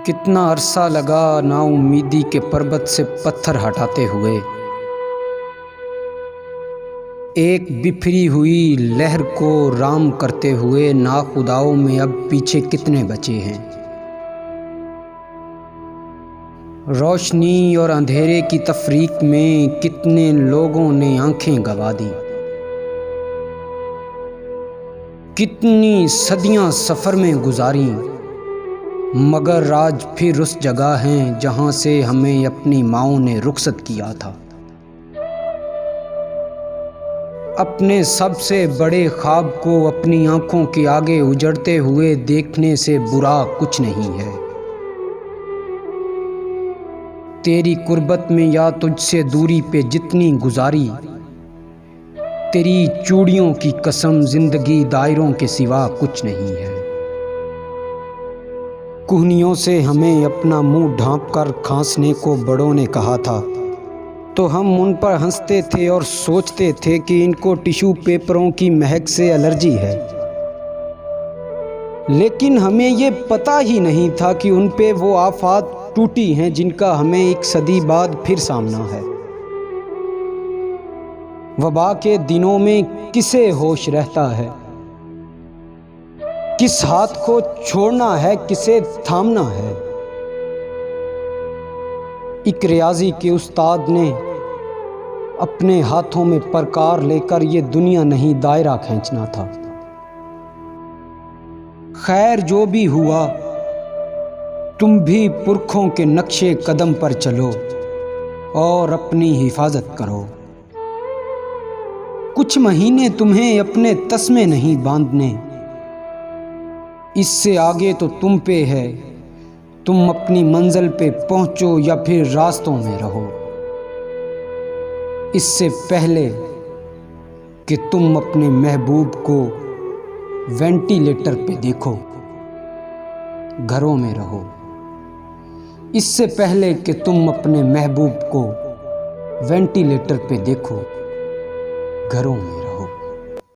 کتنا عرصہ لگا نا امیدی کے پربت سے پتھر ہٹاتے ہوئے، ایک بکھری ہوئی لہر کو رام کرتے ہوئے ناخداؤں میں اب پیچھے کتنے بچے ہیں۔ روشنی اور اندھیرے کی تفریق میں کتنے لوگوں نے آنکھیں گنوا دیں، کتنی صدیاں سفر میں گزاریں، مگر آج پھر اس جگہ ہیں جہاں سے ہمیں اپنی ماؤں نے رخصت کیا تھا۔ اپنے سب سے بڑے خواب کو اپنی آنکھوں کے آگے اجڑتے ہوئے دیکھنے سے برا کچھ نہیں ہے۔ تیری قربت میں یا تجھ سے دوری پہ جتنی گزاری، تیری چوڑیوں کی قسم زندگی دائروں کے سوا کچھ نہیں ہے۔ کوہنیوں سے ہمیں اپنا منہ ڈھانپ کر کھانسنے کو بڑوں نے کہا تھا، تو ہم ان پر ہنستے تھے اور سوچتے تھے کہ ان کو ٹیشو پیپروں کی مہک سے الرجی ہے، لیکن ہمیں یہ پتہ ہی نہیں تھا کہ ان پہ وہ آفات ٹوٹی ہیں جن کا ہمیں ایک صدی بعد پھر سامنا ہے۔ وبا کے دنوں میں کسے ہوش رہتا ہے، کس ہاتھ کو چھوڑنا ہے کسے تھامنا ہے۔ ایک ریاضی کے استاد نے اپنے ہاتھوں میں پرکار لے کر یہ دنیا نہیں دائرہ کھینچنا تھا۔ خیر جو بھی ہوا، تم بھی پرکھوں کے نقشے قدم پر چلو اور اپنی حفاظت کرو۔ کچھ مہینے تمہیں اپنے تسمے نہیں باندھنے، اس سے آگے تو تم پہ ہے، تم اپنی منزل پہ پہنچو یا پھر راستوں میں رہو۔ اس سے پہلے کہ تم اپنے محبوب کو وینٹیلیٹر پہ دیکھو، گھروں میں رہو۔ اس سے پہلے کہ تم اپنے محبوب کو وینٹیلیٹر پہ دیکھو، گھروں میں رہو۔